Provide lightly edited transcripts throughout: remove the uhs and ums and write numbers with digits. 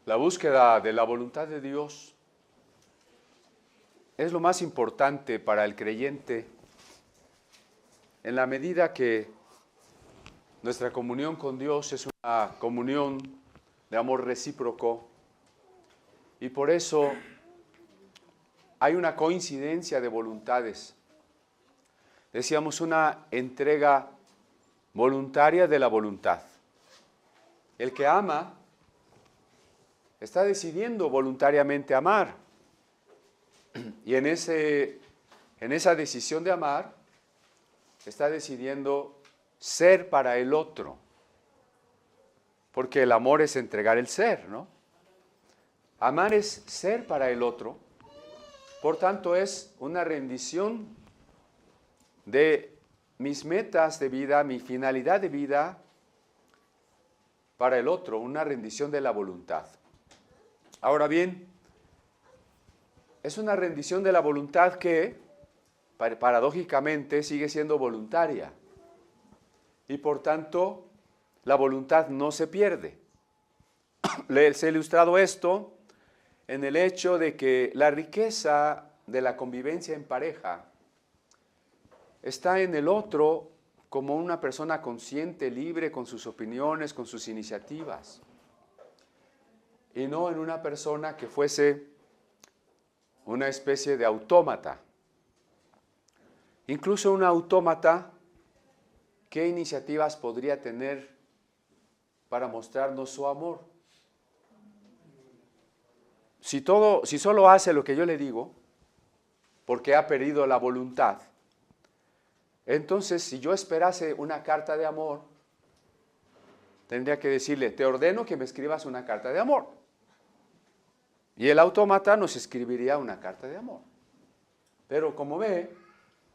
La búsqueda de la voluntad de Dios es lo más importante para el creyente en la medida que nuestra comunión con Dios es una comunión de amor recíproco y por eso hay una coincidencia de voluntades. Decíamos una entrega voluntaria de la voluntad. El que ama está decidiendo voluntariamente amar. Y en esa decisión de amar, está decidiendo ser para el otro. Porque el amor es entregar el ser, ¿no? Amar es ser para el otro. Por tanto, es una rendición de mis metas de vida, mi finalidad de vida para el otro, una rendición de la voluntad. Ahora bien, es una rendición de la voluntad que, paradójicamente, sigue siendo voluntaria. Y por tanto, la voluntad no se pierde. Les he ilustrado esto en el hecho de que la riqueza de la convivencia en pareja está en el otro como una persona consciente, libre, con sus opiniones, con sus iniciativas. Y no en una persona que fuese una especie de autómata. Incluso un autómata, ¿qué iniciativas podría tener para mostrarnos su amor? Si solo hace lo que yo le digo, porque ha perdido la voluntad, entonces si yo esperase una carta de amor, tendría que decirle, te ordeno que me escribas una carta de amor. Y el autómata nos escribiría una carta de amor. Pero como ve,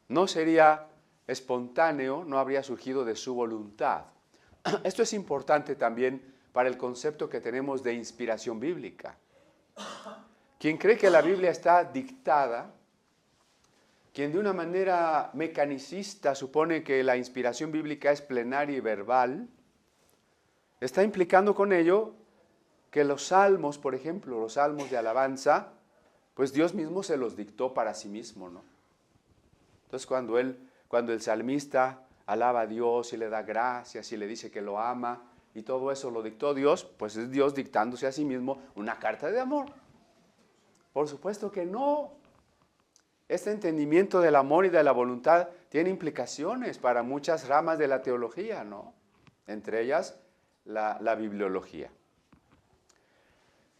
no sería espontáneo, no habría surgido de su voluntad. Esto es importante también para el concepto que tenemos de inspiración bíblica. Quien cree que la Biblia está dictada, quien de una manera mecanicista supone que la inspiración bíblica es plenaria y verbal, está implicando con ello que los salmos, por ejemplo, los salmos de alabanza, pues Dios mismo se los dictó para sí mismo, ¿no? Entonces cuando el salmista alaba a Dios y le da gracias y le dice que lo ama y todo eso lo dictó Dios, pues es Dios dictándose a sí mismo una carta de amor. Por supuesto que no. Este entendimiento del amor y de la voluntad tiene implicaciones para muchas ramas de la teología, ¿no? Entre ellas la bibliología.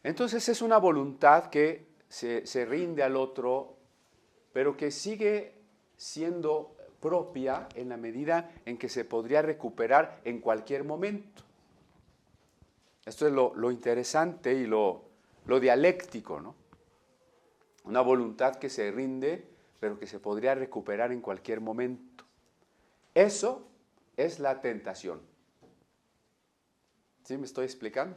Entonces es una voluntad que se rinde al otro, pero que sigue siendo propia en la medida en que se podría recuperar en cualquier momento. Esto es lo interesante y lo dialéctico, ¿no? Una voluntad que se rinde, pero que se podría recuperar en cualquier momento. Eso es la tentación. ¿Sí me estoy explicando?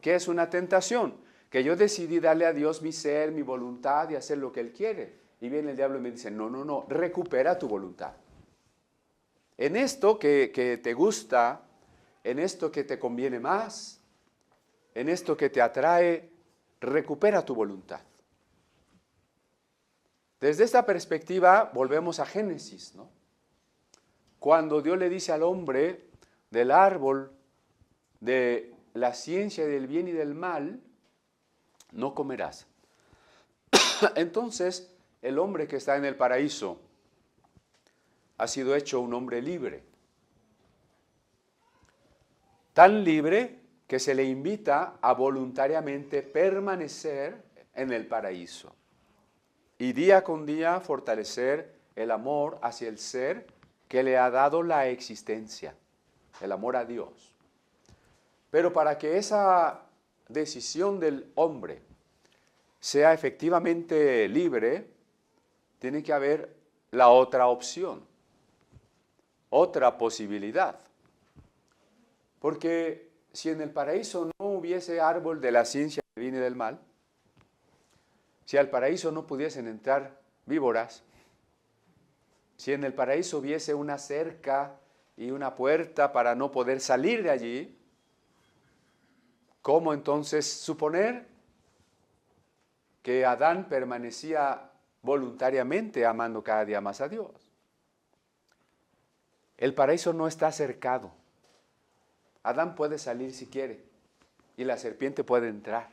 ¿Qué es una tentación? Que yo decidí darle a Dios mi ser, mi voluntad y hacer lo que Él quiere. Y viene el diablo y me dice, no, recupera tu voluntad. En esto que te gusta, en esto que te conviene más, en esto que te atrae, recupera tu voluntad. Desde esta perspectiva volvemos a Génesis, ¿no? Cuando Dios le dice al hombre del árbol de la ciencia del bien y del mal, no comerás. Entonces, el hombre que está en el paraíso ha sido hecho un hombre libre. Tan libre que se le invita a voluntariamente permanecer en el paraíso. Y día con día fortalecer el amor hacia el ser que le ha dado la existencia, el amor a Dios. Pero para que esa decisión del hombre sea efectivamente libre, tiene que haber la otra opción, otra posibilidad. Porque si en el paraíso no hubiese árbol de la ciencia del bien y del mal, si al paraíso no pudiesen entrar víboras, si en el paraíso hubiese una cerca y una puerta para no poder salir de allí, ¿Cómo entonces suponer que Adán permanecía voluntariamente amando cada día más a Dios? El paraíso no está cercado. Adán puede salir si quiere y la serpiente puede entrar.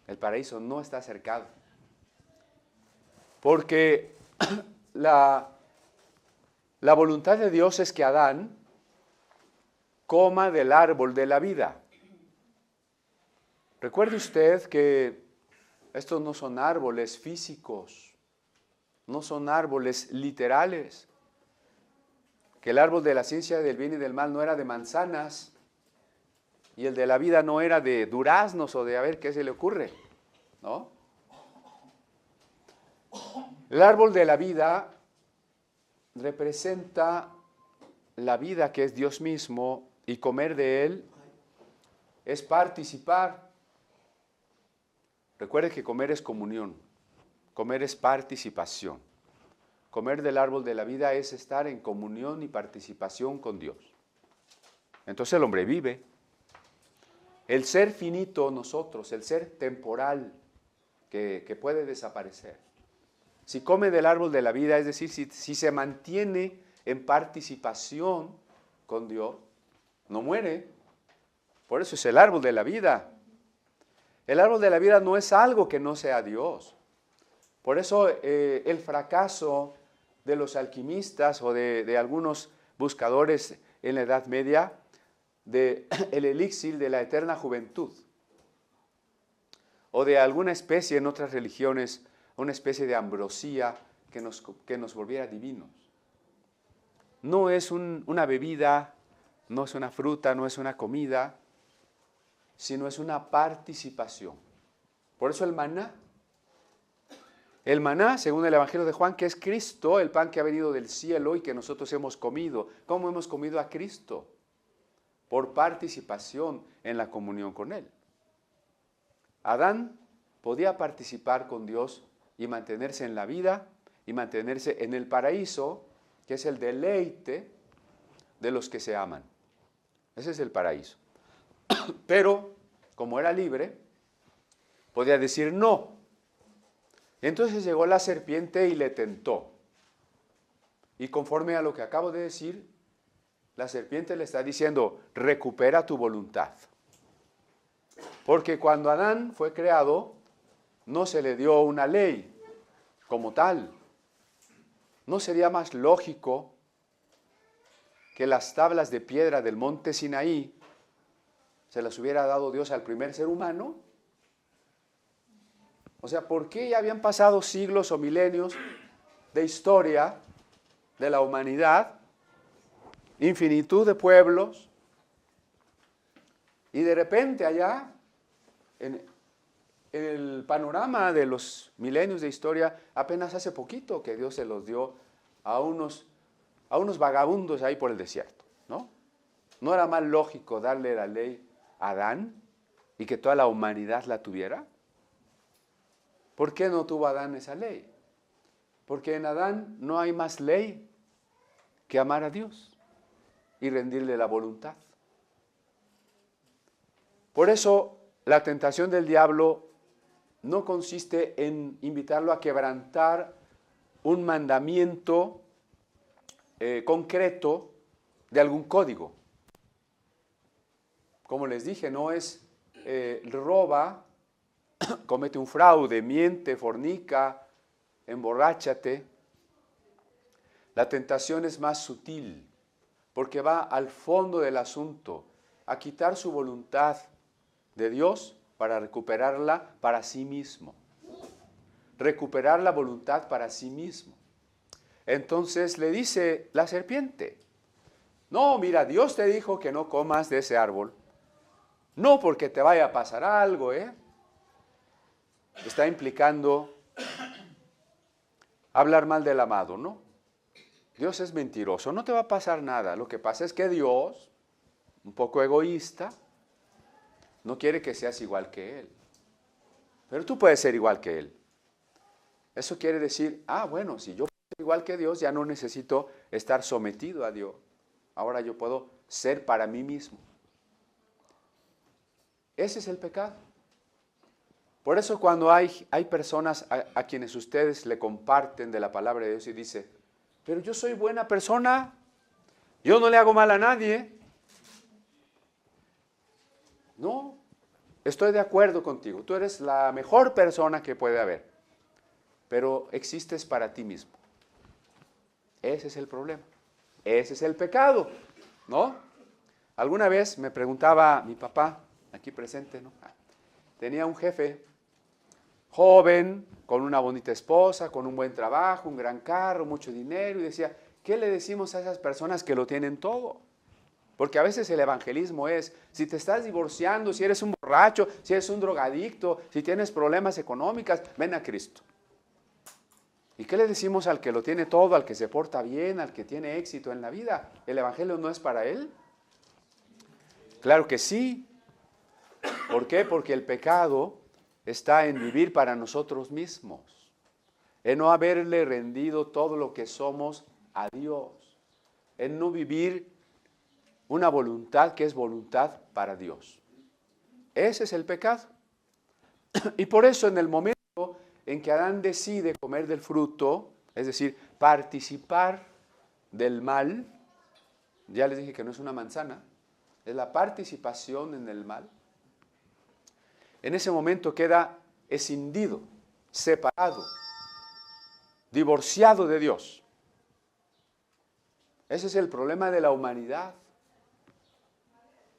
El paraíso no está cercado. Porque la voluntad de Dios es que Adán coma del árbol de la vida. Recuerde usted que estos no son árboles físicos, no son árboles literales. Que el árbol de la ciencia del bien y del mal no era de manzanas y el de la vida no era de duraznos o de a ver qué se le ocurre, ¿no? El árbol de la vida representa la vida que es Dios mismo y comer de él es participar. Recuerde que comer es comunión, comer es participación. Comer del árbol de la vida es estar en comunión y participación con Dios. Entonces el hombre vive. El ser finito nosotros, el ser temporal que puede desaparecer. Si come del árbol de la vida, es decir, si se mantiene en participación con Dios, no muere. Por eso es el árbol de la vida. El árbol de la vida no es algo que no sea Dios. Por eso el fracaso de los alquimistas o de algunos buscadores en la Edad Media del elixir de la eterna juventud o de alguna especie en otras religiones, una especie de ambrosía que nos volviera divinos. No es una bebida, no es una fruta, no es una comida, sino es una participación. Por eso el maná, según el Evangelio de Juan, que es Cristo, el pan que ha venido del cielo y que nosotros hemos comido. ¿Cómo hemos comido a Cristo? Por participación en la comunión con Él. Adán podía participar con Dios y mantenerse en la vida y mantenerse en el paraíso, que es el deleite de los que se aman. Ese es el paraíso. Pero, como era libre, podía decir no. Entonces llegó la serpiente y le tentó. Y conforme a lo que acabo de decir, la serpiente le está diciendo, recupera tu voluntad. Porque cuando Adán fue creado, no se le dio una ley como tal. ¿No sería más lógico que las tablas de piedra del monte Sinaí se las hubiera dado Dios al primer ser humano? O sea, ¿por qué ya habían pasado siglos o milenios de historia de la humanidad, infinitud de pueblos, y de repente allá, en el panorama de los milenios de historia, apenas hace poquito que Dios se los dio a unos vagabundos ahí por el desierto, ¿no? ¿No era más lógico darle la ley a Adán y que toda la humanidad la tuviera? ¿Por qué no tuvo Adán esa ley? Porque en Adán no hay más ley que amar a Dios y rendirle la voluntad. Por eso la tentación del diablo no consiste en invitarlo a quebrantar un mandamiento concreto de algún código. Como les dije, no es roba, comete un fraude, miente, fornica, emborráchate. La tentación es más sutil, porque va al fondo del asunto, a quitar su voluntad de Dios para recuperarla para sí mismo. Recuperar la voluntad para sí mismo. Entonces le dice la serpiente, no, mira, Dios te dijo que no comas de ese árbol, no porque te vaya a pasar algo, Está implicando hablar mal del amado, ¿no? Dios es mentiroso, no te va a pasar nada. Lo que pasa es que Dios, un poco egoísta, no quiere que seas igual que Él. Pero tú puedes ser igual que Él. Eso quiere decir, bueno, si yo puedo ser igual que Dios, ya no necesito estar sometido a Dios. Ahora yo puedo ser para mí mismo. Ese es el pecado. Por eso cuando hay personas a quienes ustedes le comparten de la palabra de Dios y dice, pero yo soy buena persona, yo no le hago mal a nadie. No, estoy de acuerdo contigo, tú eres la mejor persona que puede haber, pero existes para ti mismo. Ese es el problema, ese es el pecado, ¿no? Alguna vez me preguntaba mi papá, aquí presente, ¿no? Tenía un jefe joven, con una bonita esposa, con un buen trabajo, un gran carro, mucho dinero, y decía, ¿qué le decimos a esas personas que lo tienen todo? Porque a veces el evangelismo es, si te estás divorciando, si eres un borracho, si eres un drogadicto, si tienes problemas económicos, ven a Cristo. ¿Y qué le decimos al que lo tiene todo, al que se porta bien, al que tiene éxito en la vida? ¿El evangelio no es para él? Claro que sí. ¿Por qué? Porque el pecado está en vivir para nosotros mismos, en no haberle rendido todo lo que somos a Dios, en no vivir una voluntad que es voluntad para Dios. Ese es el pecado. Y por eso en el momento en que Adán decide comer del fruto, es decir, participar del mal, ya les dije que no es una manzana, es la participación en el mal, en ese momento queda escindido, separado, divorciado de Dios. Ese es el problema de la humanidad.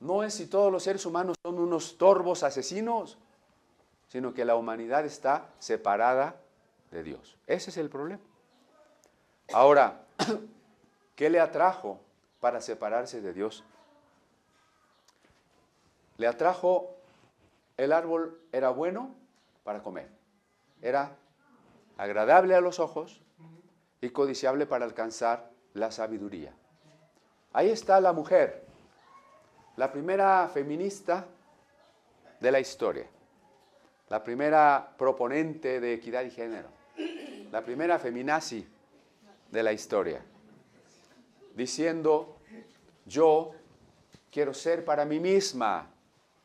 No es si todos los seres humanos son unos torvos asesinos, sino que la humanidad está separada de Dios. Ese es el problema. Ahora, ¿qué le atrajo para separarse de Dios? Le atrajo, el árbol era bueno para comer, era agradable a los ojos y codiciable para alcanzar la sabiduría. Ahí está la mujer, la primera feminista de la historia, la primera proponente de equidad y género, la primera feminazi de la historia, diciendo, yo quiero ser para mí misma,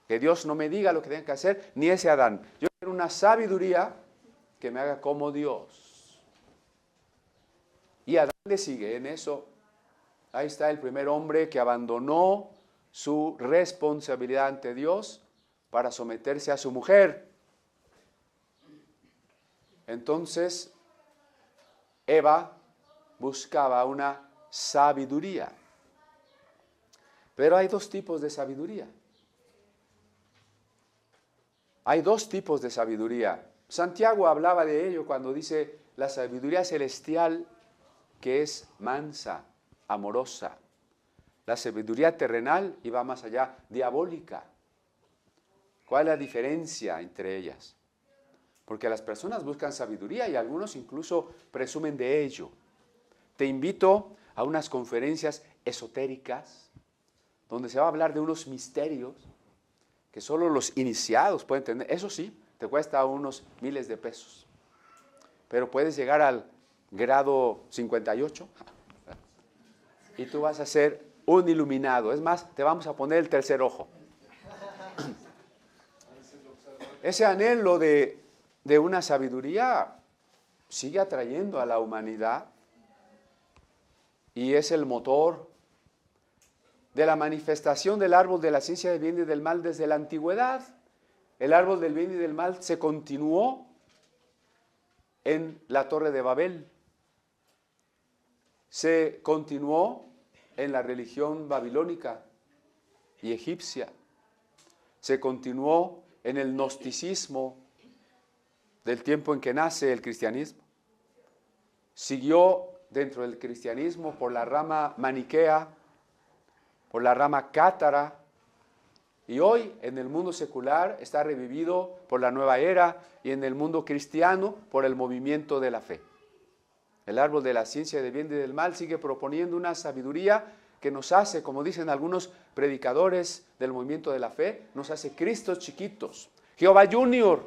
que Dios no me diga lo que tenga que hacer, ni ese Adán. Yo quiero una sabiduría que me haga como Dios. Y Adán le sigue en eso. Ahí está el primer hombre que abandonó su responsabilidad ante Dios para someterse a su mujer. Entonces, Eva buscaba una sabiduría. Pero hay dos tipos de sabiduría. Hay dos tipos de sabiduría. Santiago hablaba de ello cuando dice la sabiduría celestial que es mansa, amorosa. La sabiduría terrenal iba más allá, diabólica. ¿Cuál es la diferencia entre ellas? Porque las personas buscan sabiduría y algunos incluso presumen de ello. Te invito a unas conferencias esotéricas donde se va a hablar de unos misterios que solo los iniciados pueden tener. Eso sí, te cuesta unos miles de pesos. Pero puedes llegar al grado 58 y tú vas a ser un iluminado. Es más, te vamos a poner el tercer ojo. Ese anhelo de una sabiduría sigue atrayendo a la humanidad y es el motor de la manifestación del árbol de la ciencia del bien y del mal desde la antigüedad. El árbol del bien y del mal se continuó en la Torre de Babel. Se continuó en la religión babilónica y egipcia. Se continuó en el gnosticismo del tiempo en que nace el cristianismo. Siguió dentro del cristianismo por la rama maniquea, por la rama cátara, y hoy en el mundo secular está revivido por la nueva era y en el mundo cristiano por el movimiento de la fe. El árbol de la ciencia del bien y del mal sigue proponiendo una sabiduría que nos hace, como dicen algunos predicadores del movimiento de la fe, nos hace Cristos chiquitos. Jehová Junior.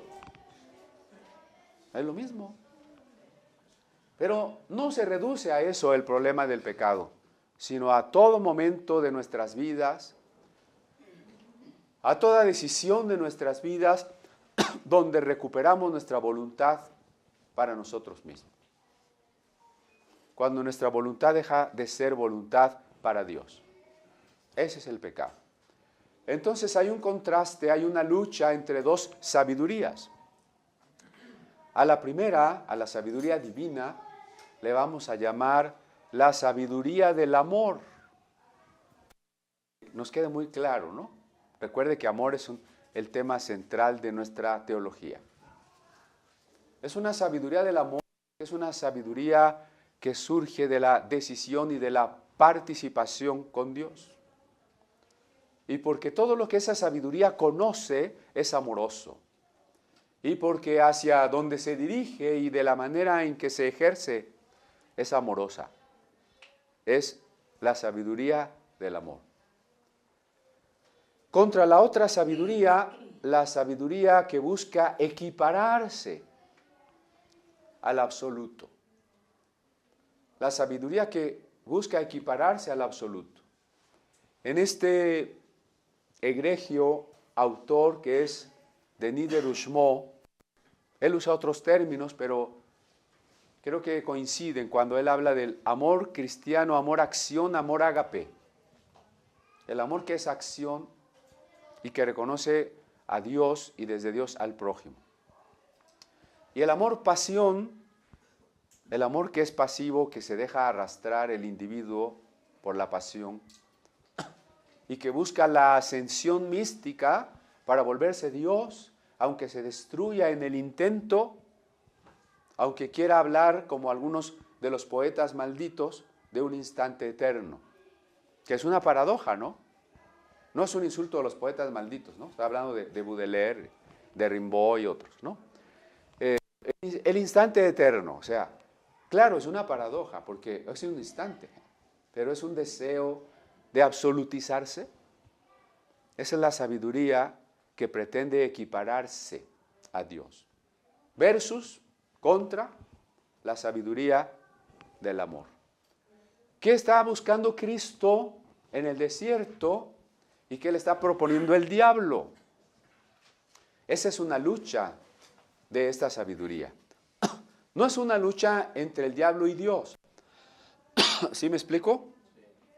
Es lo mismo. Pero no se reduce a eso el problema del pecado, sino a todo momento de nuestras vidas a toda decisión de nuestras vidas donde recuperamos nuestra voluntad para nosotros mismos. Cuando nuestra voluntad deja de ser voluntad para Dios. Ese es el pecado. Entonces hay un contraste, hay una lucha entre dos sabidurías. A la primera, a la sabiduría divina, le vamos a llamar la sabiduría del amor. Nos queda muy claro, ¿no? Recuerde que amor es el tema central de nuestra teología. Es una sabiduría del amor, es una sabiduría que surge de la decisión y de la participación con Dios. Y porque todo lo que esa sabiduría conoce es amoroso. Y porque hacia donde se dirige y de la manera en que se ejerce es amorosa. Es la sabiduría del amor. Contra la otra sabiduría, la sabiduría que busca equipararse al absoluto. La sabiduría que busca equipararse al absoluto. En este egregio autor que es Denis de Rougemont, él usa otros términos, pero creo que coinciden cuando él habla del amor cristiano, amor acción, amor ágape. El amor que es acción y que reconoce a Dios y desde Dios al prójimo. Y el amor pasión, el amor que es pasivo, que se deja arrastrar el individuo por la pasión y que busca la ascensión mística para volverse Dios, aunque se destruya en el intento, aunque quiera hablar, como algunos de los poetas malditos, de un instante eterno. Que es una paradoja, ¿no? No es un insulto a los poetas malditos, ¿no? Está hablando de Baudelaire, de Rimbaud y otros, ¿no? El instante eterno, o sea, claro, es una paradoja, porque es un instante, pero es un deseo de absolutizarse. Esa es la sabiduría que pretende equipararse a Dios. Versus, contra, la sabiduría del amor. ¿Qué está buscando Cristo en el desierto y qué le está proponiendo el diablo? Esa es una lucha de esta sabiduría. No es una lucha entre el diablo y Dios. ¿Sí me explico?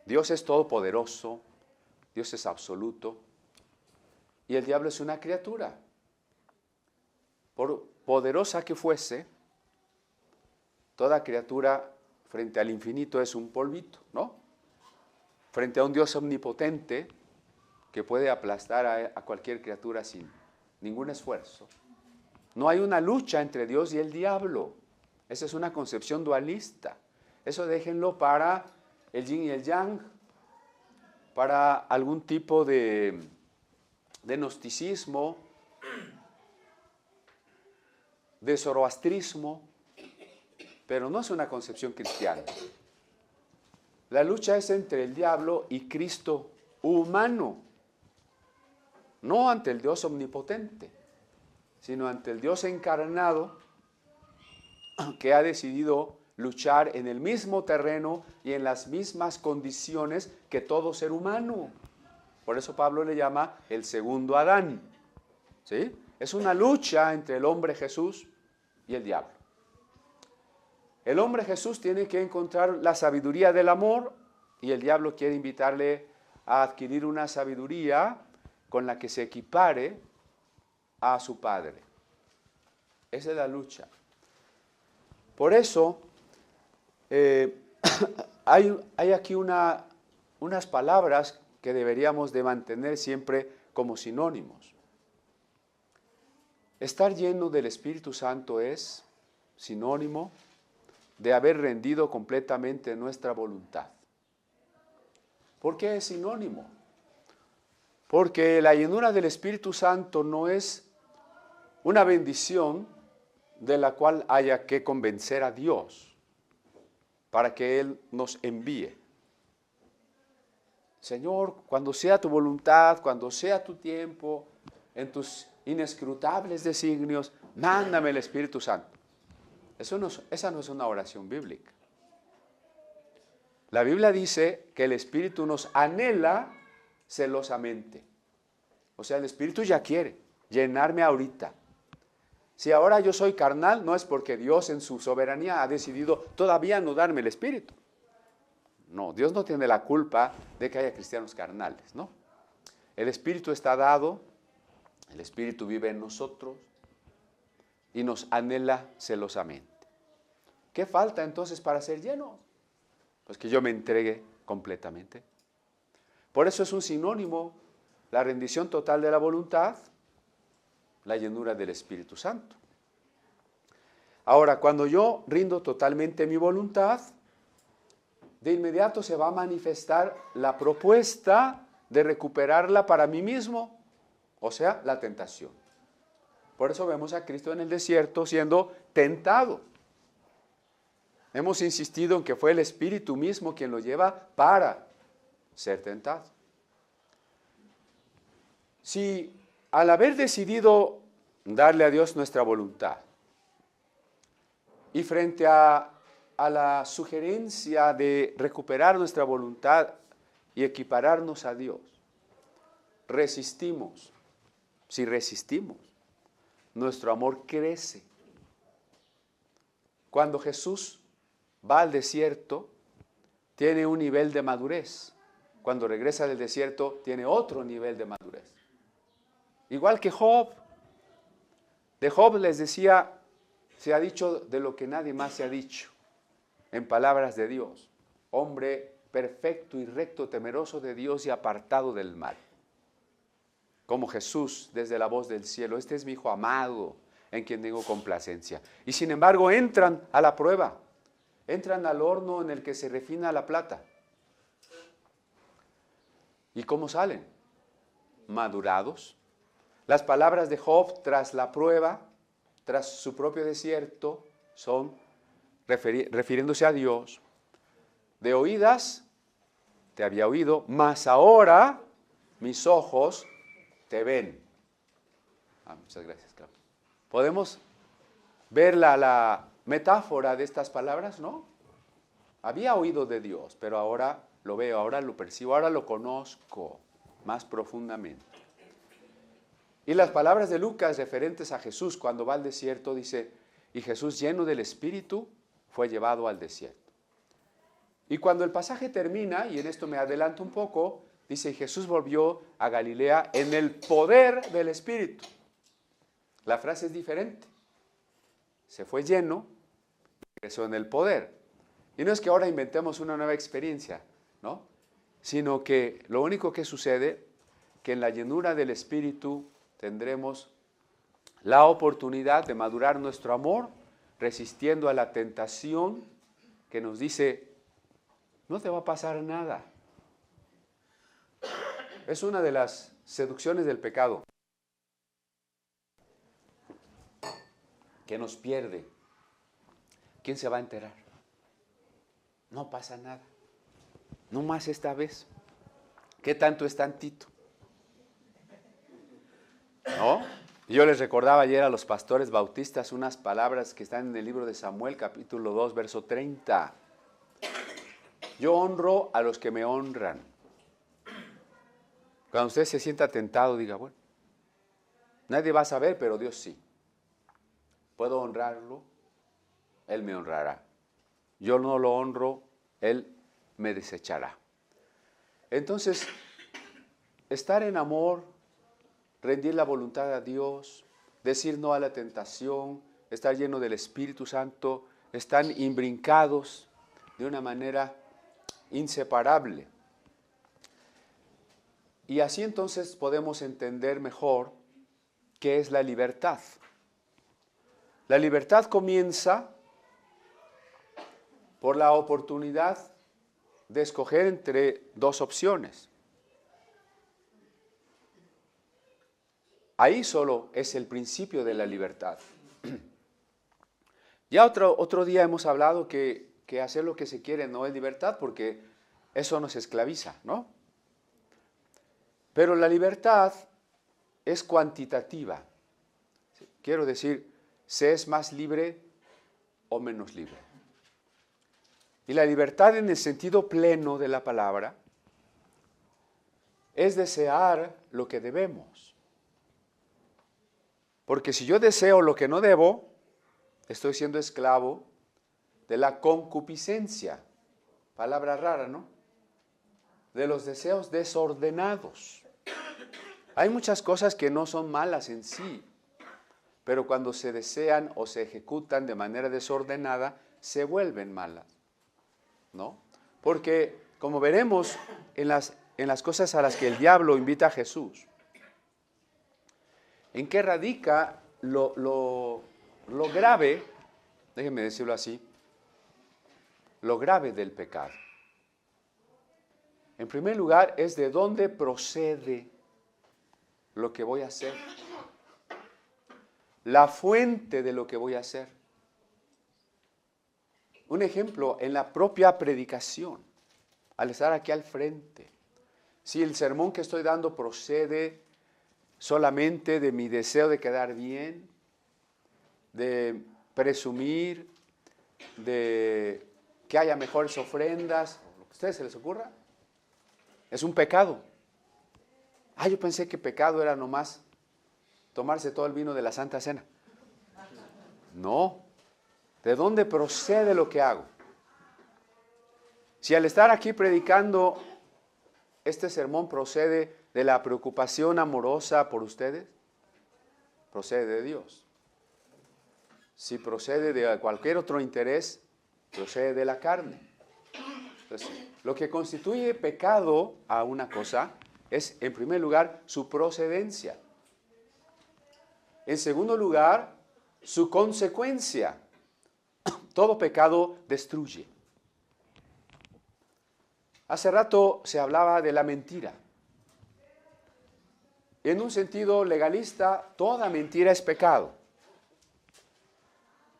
Dios es todopoderoso, Dios es absoluto, y el diablo es una criatura. Por poderosa que fuese, toda criatura frente al infinito es un polvito, ¿no? Frente a un Dios omnipotente que puede aplastar a cualquier criatura sin ningún esfuerzo. No hay una lucha entre Dios y el diablo. Esa es una concepción dualista. Eso déjenlo para el yin y el yang, para algún tipo de gnosticismo, de zoroastrismo, pero no es una concepción cristiana. La lucha es entre el diablo y Cristo humano, no ante el Dios omnipotente, sino ante el Dios encarnado que ha decidido luchar en el mismo terreno y en las mismas condiciones que todo ser humano. Por eso Pablo le llama el segundo Adán. ¿Sí? Es una lucha entre el hombre Jesús y el diablo. El hombre Jesús tiene que encontrar la sabiduría del amor y el diablo quiere invitarle a adquirir una sabiduría con la que se equipare a su Padre. Esa es la lucha. Por eso hay aquí unas palabras que deberíamos de mantener siempre como sinónimos. Estar lleno del Espíritu Santo es sinónimo de haber rendido completamente nuestra voluntad. ¿Por qué es sinónimo? Porque la llenura del Espíritu Santo no es una bendición de la cual haya que convencer a Dios para que Él nos envíe. Señor, cuando sea tu voluntad, cuando sea tu tiempo, en tus inescrutables designios, mándame el Espíritu Santo. Esa no es una oración bíblica. La Biblia dice que el Espíritu nos anhela celosamente. O sea, el Espíritu ya quiere llenarme ahorita. Si ahora yo soy carnal, no es porque Dios en su soberanía ha decidido todavía no darme el Espíritu. No, Dios no tiene la culpa de que haya cristianos carnales, ¿no? El Espíritu está dado, el Espíritu vive en nosotros y nos anhela celosamente. ¿Qué falta entonces para ser lleno? Pues que yo me entregue completamente. Por eso es un sinónimo la rendición total de la voluntad, la llenura del Espíritu Santo. Ahora, cuando yo rindo totalmente mi voluntad, de inmediato se va a manifestar la propuesta de recuperarla para mí mismo, o sea, la tentación. Por eso vemos a Cristo en el desierto siendo tentado. Hemos insistido en que fue el Espíritu mismo quien lo lleva para ser tentado. Si al haber decidido darle a Dios nuestra voluntad y frente a la sugerencia de recuperar nuestra voluntad y equipararnos a Dios, resistimos, si resistimos, nuestro amor crece. Cuando Jesús va al desierto, tiene un nivel de madurez. Cuando regresa del desierto, tiene otro nivel de madurez. Igual que Job. De Job les decía, se ha dicho de lo que nadie más se ha dicho, en palabras de Dios. Hombre perfecto y recto, temeroso de Dios y apartado del mal. Como Jesús desde la voz del cielo, este es mi Hijo amado, en quien tengo complacencia. Y sin embargo entran a la prueba, entran al horno en el que se refina la plata. ¿Y cómo salen? Madurados. Las palabras de Job tras la prueba, tras su propio desierto, son, refiriéndose a Dios, de oídas te había oído, mas ahora mis ojos te ven. Muchas gracias, Carlos. ¿Podemos ver la metáfora de estas palabras, no? Había oído de Dios, pero ahora lo veo, ahora lo percibo, ahora lo conozco más profundamente. Y las palabras de Lucas referentes a Jesús cuando va al desierto dice, y Jesús lleno del Espíritu fue llevado al desierto. Y cuando el pasaje termina, y en esto me adelanto un poco, dice, Jesús volvió a Galilea en el poder del Espíritu. La frase es diferente. Se fue lleno y regresó en el poder. Y no es que ahora inventemos una nueva experiencia, ¿no? Sino que lo único que sucede, que en la llenura del Espíritu tendremos la oportunidad de madurar nuestro amor, resistiendo a la tentación que nos dice, no te va a pasar nada. Es una de las seducciones del pecado que nos pierde. ¿Quién se va a enterar? No pasa nada. No más esta vez. ¿Qué tanto es tantito? ¿No? Yo les recordaba ayer a los pastores bautistas unas palabras que están en el libro de Samuel, capítulo 2, verso 30. Yo honro a los que me honran. Cuando usted se sienta tentado, diga, bueno, nadie va a saber, pero Dios sí. Puedo honrarlo, Él me honrará. Yo no lo honro, Él me desechará. Entonces, estar en amor, rendir la voluntad a Dios, decir no a la tentación, estar lleno del Espíritu Santo, están imbrincados de una manera inseparable. Y así entonces podemos entender mejor qué es la libertad. La libertad comienza por la oportunidad de escoger entre dos opciones. Ahí solo es el principio de la libertad. Ya otro día hemos hablado que hacer lo que se quiere no es libertad porque eso nos esclaviza, ¿no? Pero la libertad es cuantitativa. Quiero decir, se es más libre o menos libre. Y la libertad en el sentido pleno de la palabra es desear lo que debemos. Porque si yo deseo lo que no debo, estoy siendo esclavo de la concupiscencia. Palabra rara, ¿no? De los deseos desordenados. Hay muchas cosas que no son malas en sí, pero cuando se desean o se ejecutan de manera desordenada, se vuelven malas, ¿no? Porque, como veremos en las cosas a las que el diablo invita a Jesús, ¿en qué radica lo grave, déjenme decirlo así, lo grave del pecado? En primer lugar, es de dónde procede lo que voy a hacer. La fuente de lo que voy a hacer. Un ejemplo, en la propia predicación, al estar aquí al frente. Si el sermón que estoy dando procede solamente de mi deseo de quedar bien, de presumir, de que haya mejores ofrendas, lo que a ustedes se les ocurra, es un pecado. Yo pensé que pecado era nomás tomarse todo el vino de la Santa Cena. No. ¿De dónde procede lo que hago? Si al estar aquí predicando, este sermón procede de la preocupación amorosa por ustedes, procede de Dios. Si procede de cualquier otro interés, procede de la carne. Entonces, lo que constituye pecado a una cosa es, en primer lugar, su procedencia. En segundo lugar, su consecuencia. Todo pecado destruye. Hace rato se hablaba de la mentira. En un sentido legalista, toda mentira es pecado.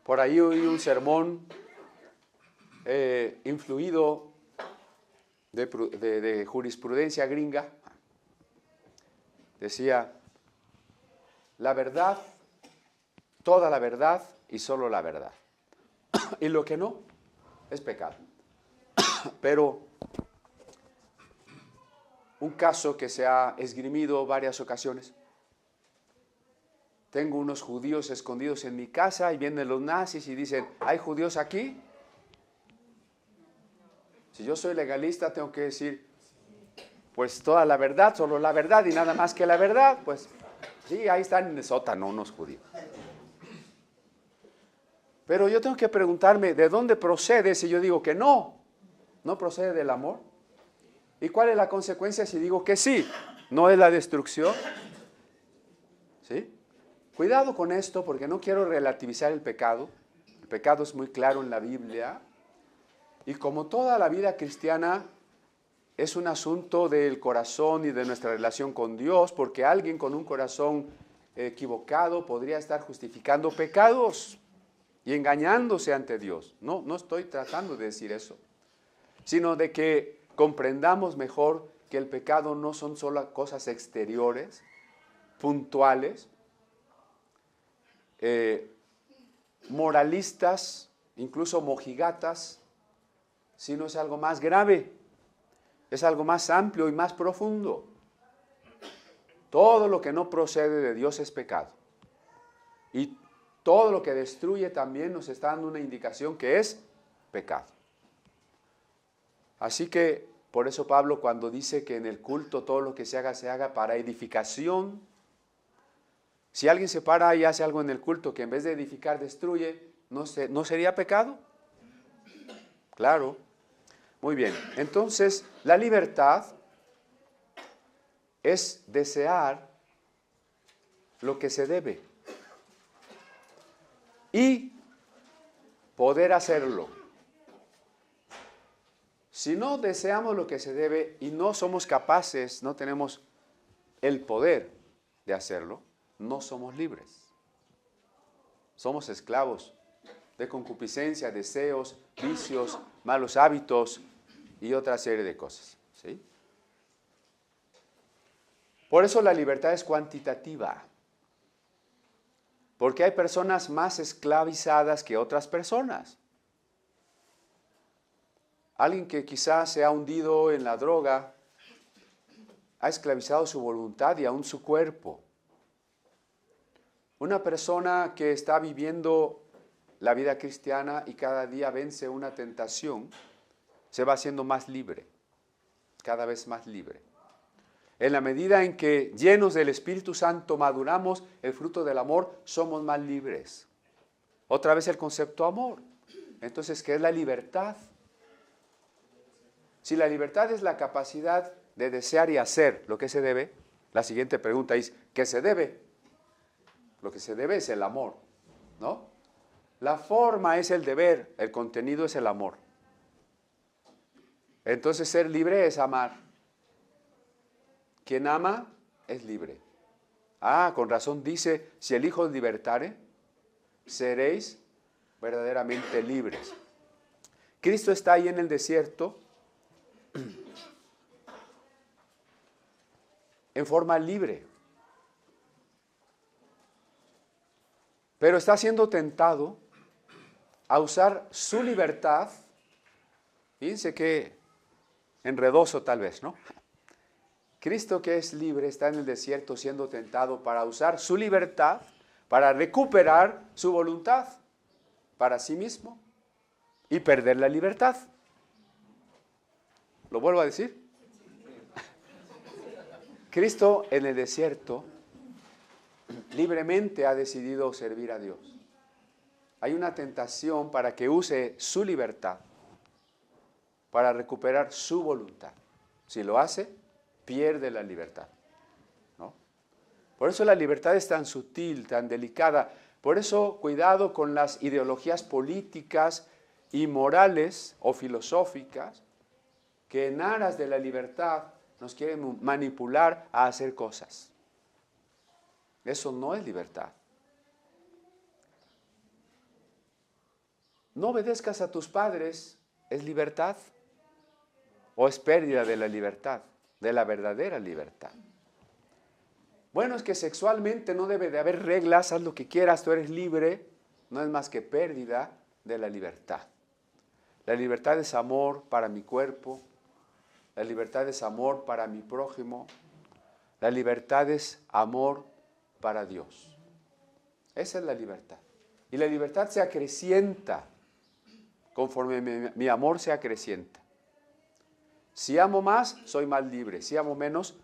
Por ahí oí un sermón influido de jurisprudencia gringa. Decía, la verdad, toda la verdad y solo la verdad. Y lo que no, es pecado. Pero un caso que se ha esgrimido varias ocasiones. Tengo unos judíos escondidos en mi casa y vienen los nazis y dicen, ¿hay judíos aquí? Si yo soy legalista, tengo que decir, pues toda la verdad, solo la verdad y nada más que la verdad. Pues sí, ahí están en el sótano unos judíos. Pero yo tengo que preguntarme, ¿de dónde procede si yo digo que no? ¿No procede del amor? ¿Y cuál es la consecuencia si digo que sí? ¿No es la destrucción? ¿Sí? Cuidado con esto porque no quiero relativizar el pecado. El pecado es muy claro en la Biblia. Y como toda la vida cristiana es un asunto del corazón y de nuestra relación con Dios, porque alguien con un corazón equivocado podría estar justificando pecados y engañándose ante Dios. No estoy tratando de decir eso, sino de que comprendamos mejor que el pecado no son solo cosas exteriores, puntuales, moralistas, incluso mojigatas, sino es algo más grave, es algo más amplio y más profundo. Todo lo que no procede de Dios es pecado. Y todo lo que destruye también nos está dando una indicación que es pecado. Así que, por eso Pablo cuando dice que en el culto todo lo que se haga para edificación. Si alguien se para y hace algo en el culto que en vez de edificar destruye, ¿no sería pecado? Claro. Muy bien. Entonces, la libertad es desear lo que se debe y poder hacerlo. Si no deseamos lo que se debe y no somos capaces, no tenemos el poder de hacerlo, no somos libres. Somos esclavos de concupiscencia, deseos, vicios, malos hábitos y otra serie de cosas, ¿sí? Por eso la libertad es cuantitativa. Porque hay personas más esclavizadas que otras personas. Alguien que quizás se ha hundido en la droga, ha esclavizado su voluntad y aún su cuerpo. Una persona que está viviendo la vida cristiana y cada día vence una tentación, se va haciendo más libre, cada vez más libre. En la medida en que llenos del Espíritu Santo maduramos el fruto del amor, somos más libres. Otra vez el concepto amor. Entonces, ¿qué es la libertad? Si la libertad es la capacidad de desear y hacer lo que se debe, la siguiente pregunta es, ¿qué se debe? Lo que se debe es el amor, ¿no? La forma es el deber, el contenido es el amor. Entonces, ser libre es amar. Quien ama es libre. Ah, con razón dice, si el Hijo os libertare, seréis verdaderamente libres. Cristo está ahí en el desierto en forma libre, pero está siendo tentado a usar su libertad. Fíjense que enredoso tal vez, ¿no? Cristo, que es libre, está en el desierto siendo tentado para usar su libertad para recuperar su voluntad para sí mismo y perder la libertad. ¿Lo vuelvo a decir? Cristo en el desierto libremente ha decidido servir a Dios. Hay una tentación para que use su libertad para recuperar su voluntad. Si lo hace, pierde la libertad, ¿no? Por eso la libertad es tan sutil, tan delicada. Por eso, cuidado con las ideologías políticas y morales o filosóficas que en aras de la libertad nos quieren manipular a hacer cosas. Eso no es libertad. No obedezcas a tus padres, ¿es libertad? ¿O es pérdida de la libertad, de la verdadera libertad? Bueno, es que sexualmente no debe de haber reglas, haz lo que quieras, tú eres libre. No es más que pérdida de la libertad. La libertad es amor para mi cuerpo, la libertad es amor para mi prójimo, la libertad es amor para Dios. Esa es la libertad. Y la libertad se acrecienta conforme mi amor se acrecienta. Si amo más, soy más libre. Si amo menos,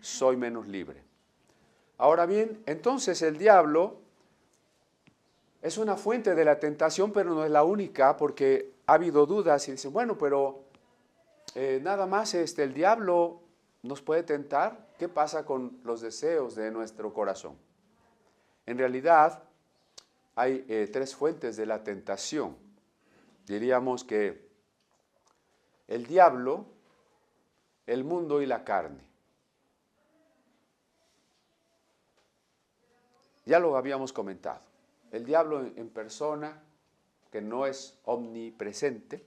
soy menos libre. Ahora bien, entonces el diablo es una fuente de la tentación, pero no es la única, porque ha habido dudas y dicen, bueno, pero nada más el diablo nos puede tentar. ¿Qué pasa con los deseos de nuestro corazón? En realidad, hay tres fuentes de la tentación. Diríamos que el diablo, el mundo y la carne. Ya lo habíamos comentado. El diablo en persona, que no es omnipresente.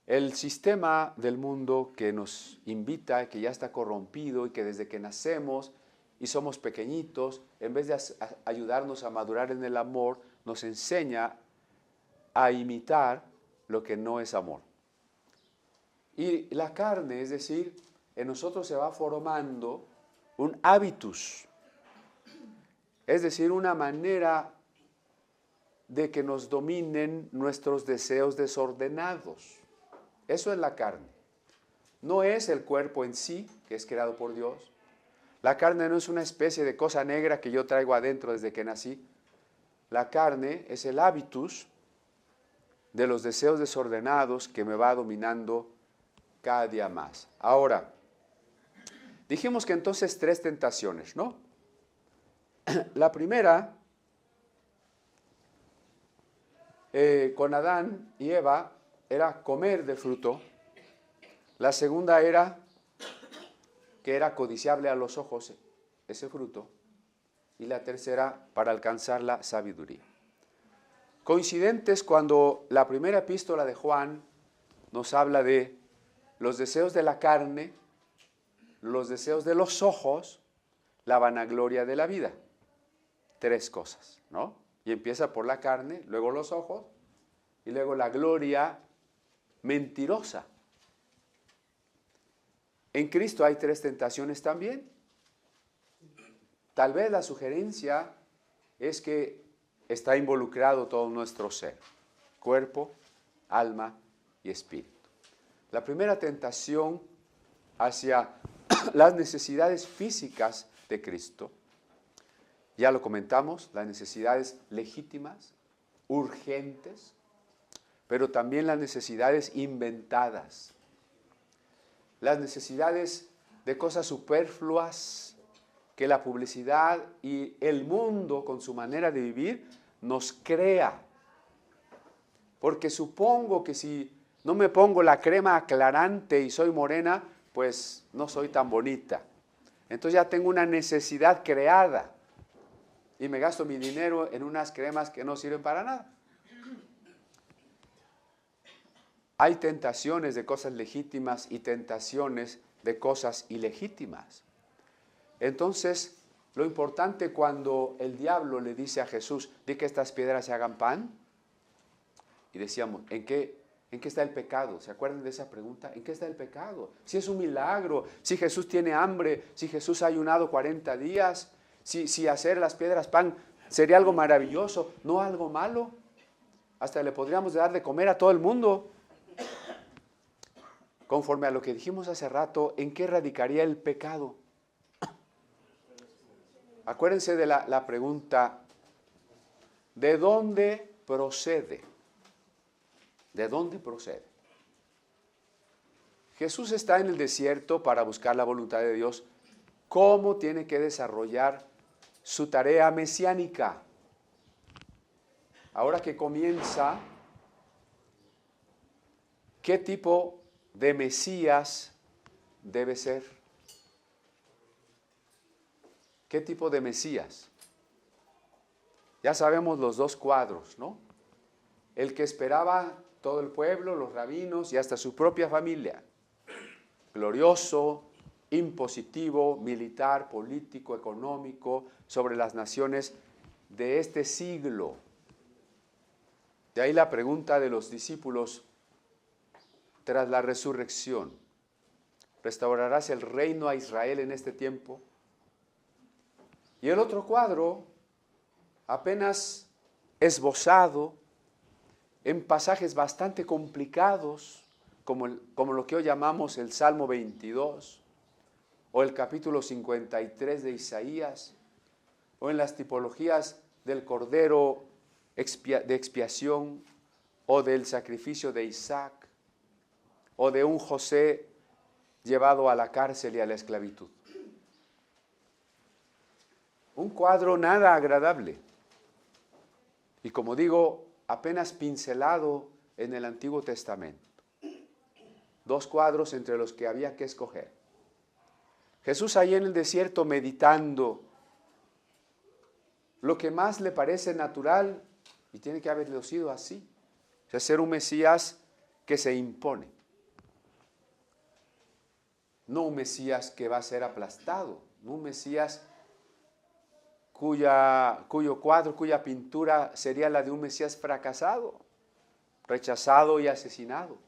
El sistema del mundo que nos invita, que ya está corrompido y que desde que nacemos y somos pequeñitos, en vez de ayudarnos a madurar en el amor, nos enseña a imitar lo que no es amor. Y la carne, es decir, en nosotros se va formando un hábitus, es decir, una manera de que nos dominen nuestros deseos desordenados. Eso es la carne. No es el cuerpo en sí, que es creado por Dios. La carne no es una especie de cosa negra que yo traigo adentro desde que nací. La carne es el hábitus de los deseos desordenados que me va dominando cada día más. Ahora, dijimos que entonces tres tentaciones, ¿no? La primera, con Adán y Eva, era comer del fruto. La segunda era que era codiciable a los ojos ese fruto. Y la tercera, para alcanzar la sabiduría. Coincidentes cuando la primera epístola de Juan nos habla de los deseos de la carne, los deseos de los ojos, la vanagloria de la vida. Tres cosas, ¿no? Y empieza por la carne, luego los ojos, y luego la gloria mentirosa. En Cristo hay 3 tentaciones también. Tal vez la sugerencia es que está involucrado todo nuestro ser, cuerpo, alma y espíritu. La primera tentación hacia las necesidades físicas de Cristo, ya lo comentamos, las necesidades legítimas, urgentes, pero también las necesidades inventadas, las necesidades de cosas superfluas que la publicidad y el mundo con su manera de vivir nos crea. Porque supongo que si no me pongo la crema aclarante y soy morena, pues no soy tan bonita. Entonces ya tengo una necesidad creada y me gasto mi dinero en unas cremas que no sirven para nada. Hay tentaciones de cosas legítimas y tentaciones de cosas ilegítimas. Entonces, lo importante cuando el diablo le dice a Jesús, di que estas piedras se hagan pan, y decíamos, ¿en qué está el pecado? ¿Se acuerdan de esa pregunta? ¿En qué está el pecado? Si es un milagro, si Jesús tiene hambre, si Jesús ha ayunado 40 días, si hacer las piedras pan sería algo maravilloso, no algo malo. Hasta le podríamos dar de comer a todo el mundo. Conforme a lo que dijimos hace rato, ¿en qué radicaría el pecado? Acuérdense de la pregunta, ¿de dónde procede? ¿De dónde procede? Jesús está en el desierto para buscar la voluntad de Dios. ¿Cómo tiene que desarrollar su tarea mesiánica? Ahora que comienza, ¿qué tipo de Mesías debe ser? ¿Qué tipo de Mesías? Ya sabemos los 2 cuadros, ¿no? El que esperaba todo el pueblo, los rabinos y hasta su propia familia. Glorioso, impositivo, militar, político, económico, sobre las naciones de este siglo. De ahí la pregunta de los discípulos tras la resurrección. ¿Restaurarás el reino a Israel en este tiempo? Y el otro cuadro, apenas esbozado, en pasajes bastante complicados, como lo que hoy llamamos el Salmo 22, o el capítulo 53 de Isaías, o en las tipologías del Cordero de expiación, o del sacrificio de Isaac, o de un José llevado a la cárcel y a la esclavitud. Un cuadro nada agradable. Y como digo, apenas pincelado en el Antiguo Testamento. 2 cuadros entre los que había que escoger. Jesús ahí en el desierto meditando lo que más le parece natural, y tiene que haberlo sido así, o sea, ser un Mesías que se impone. No un Mesías que va a ser aplastado, no un Mesías cuyo cuadro, cuya pintura sería la de un Mesías fracasado, rechazado y asesinado.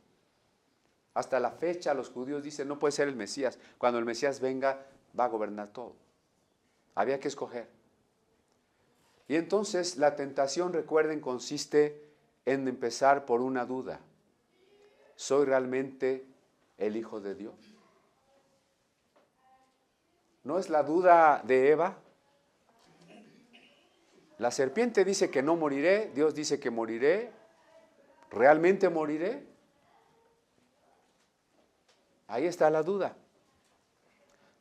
Hasta la fecha los judíos dicen, no puede ser el Mesías. Cuando el Mesías venga, va a gobernar todo. Había que escoger. Y entonces la tentación, recuerden, consiste en empezar por una duda. ¿Soy realmente el Hijo de Dios? ¿No es la duda de Eva? La serpiente dice que no moriré, Dios dice que moriré. ¿Realmente moriré? Ahí está la duda.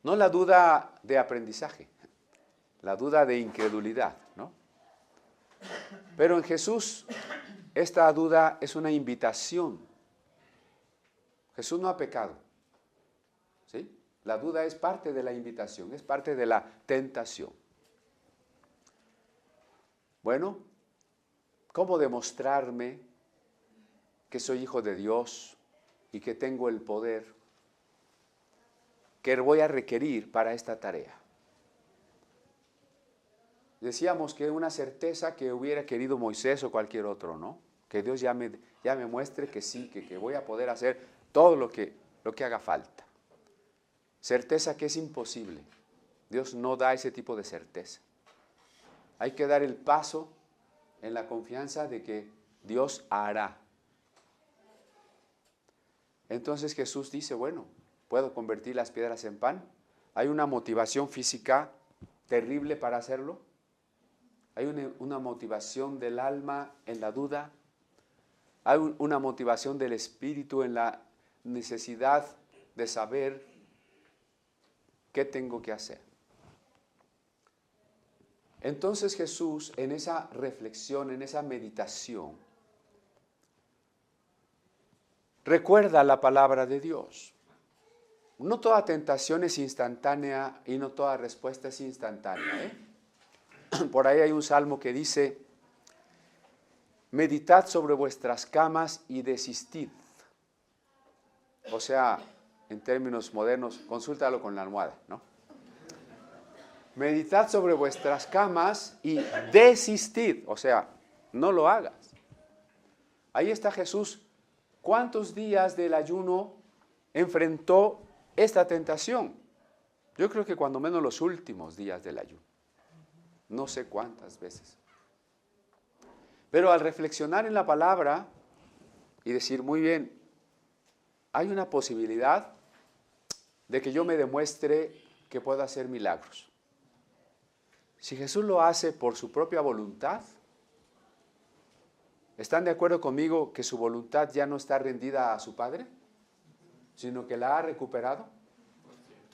No la duda de aprendizaje, la duda de incredulidad, ¿no? Pero en Jesús esta duda es una invitación. Jesús no ha pecado, ¿sí? La duda es parte de la invitación, es parte de la tentación. Bueno, ¿cómo demostrarme que soy hijo de Dios y que tengo el poder que voy a requerir para esta tarea? Decíamos que una certeza que hubiera querido Moisés o cualquier otro, ¿no? Que Dios ya me muestre que sí, que voy a poder hacer todo lo que haga falta. certeza que es imposible. Dios no da ese tipo de certeza. Hay que dar el paso en la confianza de que Dios hará. Entonces Jesús dice, bueno, ¿puedo convertir las piedras en pan? ¿Hay una motivación física terrible para hacerlo? ¿Hay una motivación del alma en la duda? ¿Hay una motivación del espíritu en la necesidad de saber qué tengo que hacer? Entonces Jesús, en esa reflexión, en esa meditación, recuerda la palabra de Dios. No toda tentación es instantánea y no toda respuesta es instantánea. Por ahí hay un salmo que dice, meditad sobre vuestras camas y desistid. O sea, en términos modernos, consúltalo con la almohada, ¿no? Meditad sobre vuestras camas y desistid. O sea, no lo hagas. Ahí está Jesús. ¿Cuántos días del ayuno enfrentó esta tentación? Yo creo que cuando menos los últimos días del ayuno. No sé cuántas veces. Pero al reflexionar en la palabra y decir, muy bien, hay una posibilidad de que yo me demuestre que puedo hacer milagros. Si Jesús lo hace por su propia voluntad, ¿están de acuerdo conmigo que su voluntad ya no está rendida a su Padre? Sino que la ha recuperado.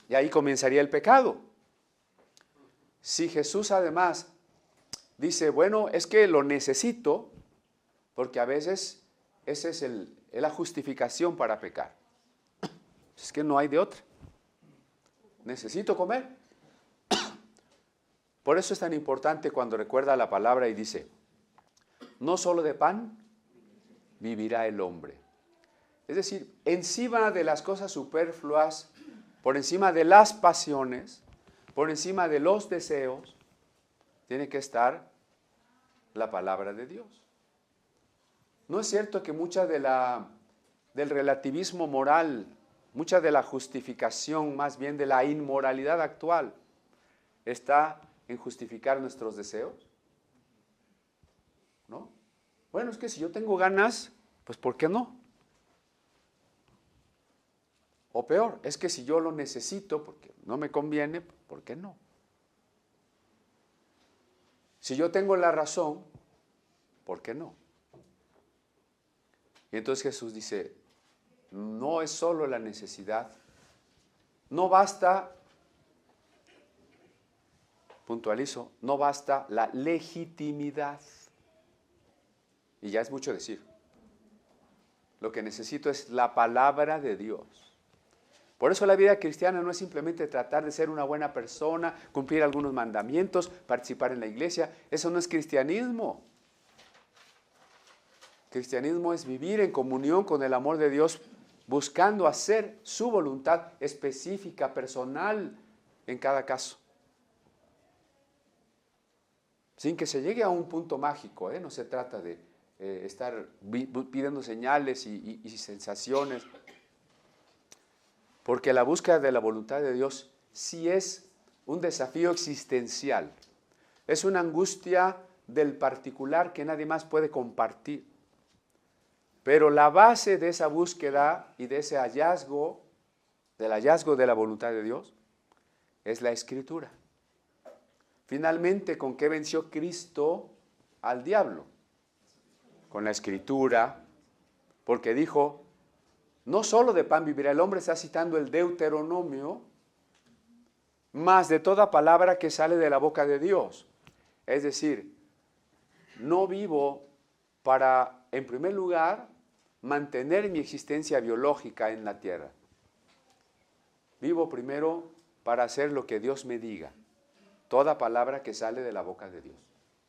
Y ahí comenzaría el pecado. Si Jesús además dice, bueno, es que lo necesito, porque a veces esa es la justificación para pecar. Es que no hay de otra. Necesito comer. Por eso es tan importante cuando recuerda la palabra y dice, no solo de pan vivirá el hombre. Es decir, encima de las cosas superfluas, por encima de las pasiones, por encima de los deseos, tiene que estar la palabra de Dios. ¿No es cierto que mucha del relativismo moral, mucha de la justificación, más bien de la inmoralidad actual, está en justificar nuestros deseos? ¿No? Bueno, es que si yo tengo ganas, pues ¿por qué no? O peor, es que si yo lo necesito, porque no me conviene, ¿por qué no? Si yo tengo la razón, ¿por qué no? Y entonces Jesús dice, no es solo la necesidad, no basta, puntualizo, no basta la legitimidad. Y ya es mucho decir. Lo que necesito es la palabra de Dios. Por eso la vida cristiana no es simplemente tratar de ser una buena persona, cumplir algunos mandamientos, participar en la iglesia. Eso no es cristianismo. Cristianismo es vivir en comunión con el amor de Dios, buscando hacer su voluntad específica, personal, en cada caso. Sin que se llegue a un punto mágico, no se trata de estar pidiendo señales y sensaciones. Porque la búsqueda de la voluntad de Dios sí es un desafío existencial. Es una angustia del particular que nadie más puede compartir. Pero la base de esa búsqueda y de ese hallazgo, del hallazgo de la voluntad de Dios, es la Escritura. Finalmente, ¿con qué venció Cristo al diablo? Con la Escritura, porque dijo, no solo de pan vivirá el hombre, está citando el Deuteronomio, más de toda palabra que sale de la boca de Dios. Es decir, no vivo para, en primer lugar, mantener mi existencia biológica en la tierra. Vivo primero para hacer lo que Dios me diga. Toda palabra que sale de la boca de Dios,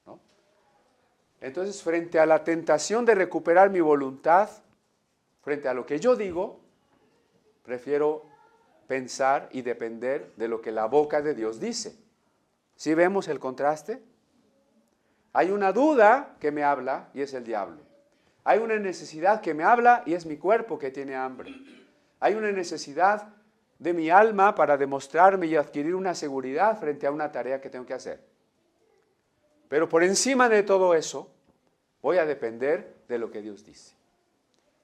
¿no? Entonces, frente a la tentación de recuperar mi voluntad, frente a lo que yo digo, prefiero pensar y depender de lo que la boca de Dios dice. ¿Sí vemos el contraste? Hay una duda que me habla y es el diablo. Hay una necesidad que me habla y es mi cuerpo que tiene hambre. Hay una necesidad de mi alma para demostrarme y adquirir una seguridad frente a una tarea que tengo que hacer. Pero por encima de todo eso, voy a depender de lo que Dios dice,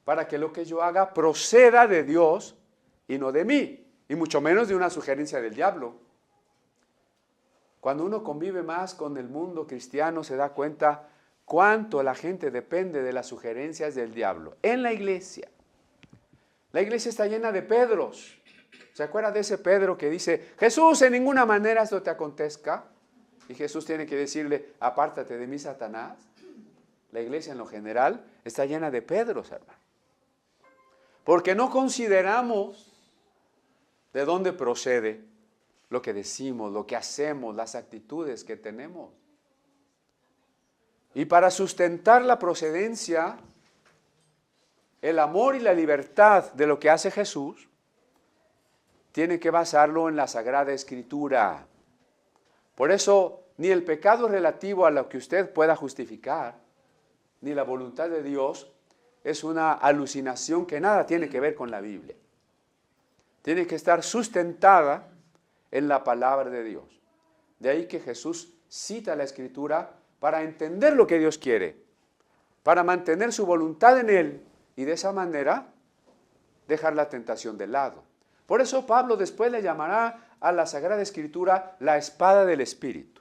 para que lo que yo haga proceda de Dios y no de mí, y mucho menos de una sugerencia del diablo. Cuando uno convive más con el mundo cristiano, se da cuenta cuánto la gente depende de las sugerencias del diablo. En la iglesia está llena de Pedros. ¿Se acuerda de ese Pedro que dice, Jesús, en ninguna manera esto te acontezca? Y Jesús tiene que decirle, apártate de mí, Satanás. La iglesia en lo general está llena de Pedros, hermano. Porque no consideramos de dónde procede lo que decimos, lo que hacemos, las actitudes que tenemos. Y para sustentar la procedencia, el amor y la libertad de lo que hace Jesús, tiene que basarlo en la Sagrada Escritura. Por eso, ni el pecado relativo a lo que usted pueda justificar, ni la voluntad de Dios, es una alucinación que nada tiene que ver con la Biblia. Tiene que estar sustentada en la palabra de Dios. De ahí que Jesús cita la Escritura para entender lo que Dios quiere, para mantener su voluntad en Él y de esa manera dejar la tentación de lado. Por eso Pablo después le llamará a la Sagrada Escritura la espada del Espíritu.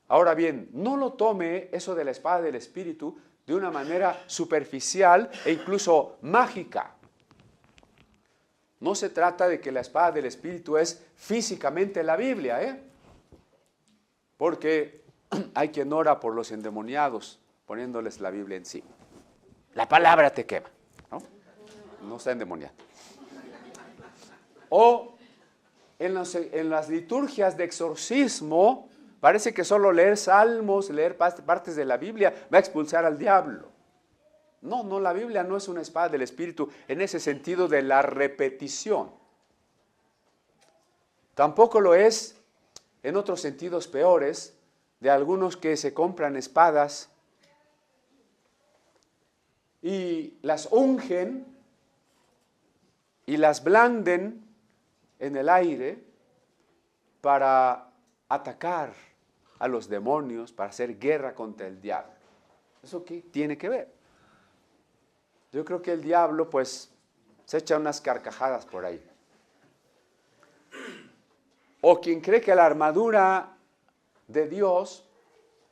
Ahora bien, no lo tome eso de la espada del Espíritu de una manera superficial e incluso mágica. No se trata de que la espada del Espíritu es físicamente la Biblia, porque hay quien ora por los endemoniados poniéndoles la Biblia encima. La palabra te quema, ¿no? No está endemoniado. O en las liturgias de exorcismo, parece que solo leer salmos, leer partes de la Biblia va a expulsar al diablo. No, la Biblia no es una espada del Espíritu en ese sentido de la repetición. Tampoco lo es en otros sentidos peores de algunos que se compran espadas y las ungen y las blanden en el aire para atacar a los demonios, para hacer guerra contra el diablo. ¿Eso qué tiene que ver? Yo creo que el diablo pues se echa unas carcajadas por ahí. O quien cree que la armadura de Dios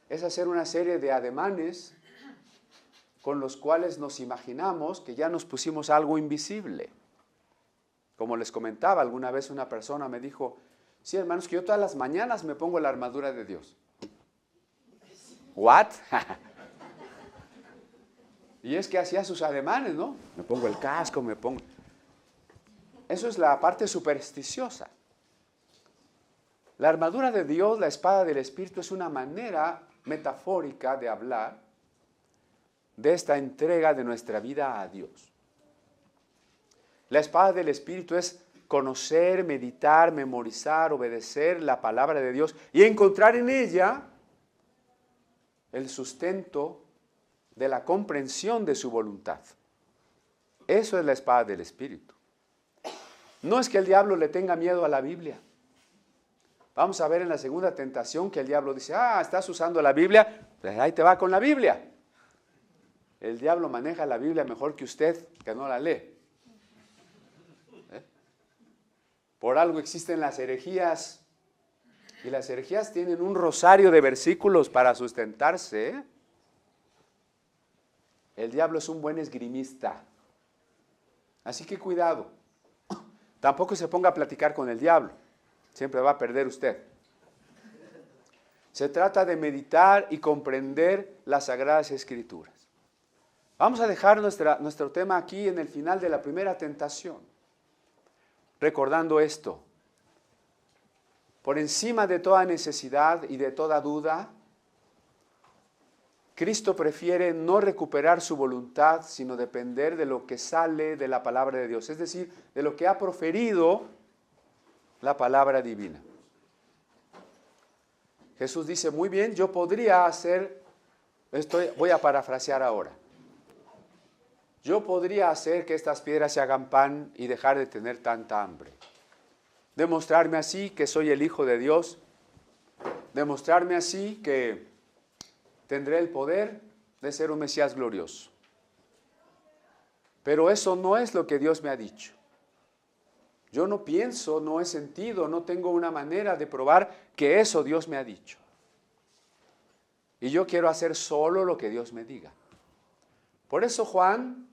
es hacer una serie de ademanes con los cuales nos imaginamos que ya nos pusimos algo invisible. Como les comentaba, alguna vez una persona me dijo, sí, hermanos, que yo todas las mañanas me pongo la armadura de Dios. ¿What? Y es que hacía sus ademanes, ¿no? Me pongo el casco, me pongo... Eso es la parte supersticiosa. La armadura de Dios, la espada del Espíritu, es una manera metafórica de hablar de esta entrega de nuestra vida a Dios. La espada del Espíritu es conocer, meditar, memorizar, obedecer la palabra de Dios y encontrar en ella el sustento de la comprensión de su voluntad. Eso es la espada del Espíritu. No es que el diablo le tenga miedo a la Biblia. Vamos a ver en la segunda tentación que el diablo dice, estás usando la Biblia, pues ahí te va con la Biblia. El diablo maneja la Biblia mejor que usted, que no la lee. Por algo existen las herejías, y las herejías tienen un rosario de versículos para sustentarse. El diablo es un buen esgrimista. Así que cuidado. Tampoco se ponga a platicar con el diablo. Siempre va a perder usted. Se trata de meditar y comprender las Sagradas Escrituras. Vamos a dejar nuestro tema aquí en el final de la primera tentación. Recordando esto. Por encima de toda necesidad y de toda duda, Cristo prefiere no recuperar su voluntad, sino depender de lo que sale de la palabra de Dios, es decir, de lo que ha proferido la palabra divina. Jesús dice, muy bien, yo podría hacer, voy a parafrasear ahora. yo podría hacer que estas piedras se hagan pan y dejar de tener tanta hambre. Demostrarme así que soy el Hijo de Dios. Demostrarme así que tendré el poder de ser un Mesías glorioso. Pero eso no es lo que Dios me ha dicho. Yo no pienso, no he sentido, no tengo una manera de probar que eso Dios me ha dicho. Y yo quiero hacer solo lo que Dios me diga. Por eso Juan,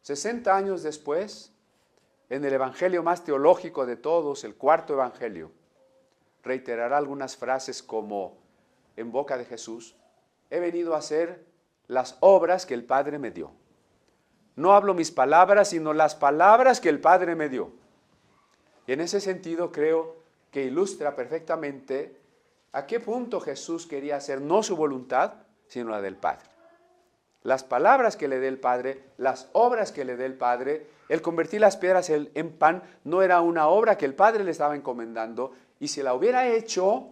60 años después, en el evangelio más teológico de todos, el cuarto evangelio, reiterará algunas frases como en boca de Jesús: he venido a hacer las obras que el Padre me dio. No hablo mis palabras, sino las palabras que el Padre me dio. Y en ese sentido creo que ilustra perfectamente a qué punto Jesús quería hacer no su voluntad, sino la del Padre. Las palabras que le dé el Padre, las obras que le dé el Padre, el convertir las piedras en pan no era una obra que el Padre le estaba encomendando, y si la hubiera hecho,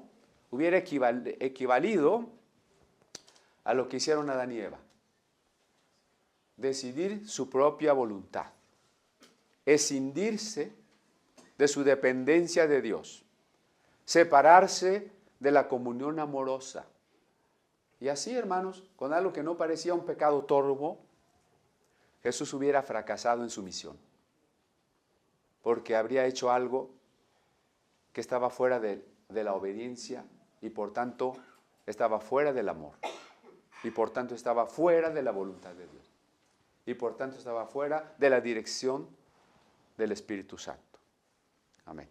hubiera equivalido a lo que hicieron Adán y Eva. Decidir su propia voluntad, escindirse de su dependencia de Dios, separarse de la comunión amorosa. Y así, hermanos, con algo que no parecía un pecado torvo, Jesús hubiera fracasado en su misión, porque habría hecho algo que estaba fuera de la obediencia y por tanto estaba fuera del amor, y por tanto estaba fuera de la voluntad de Dios, y por tanto estaba fuera de la dirección del Espíritu Santo. Amén.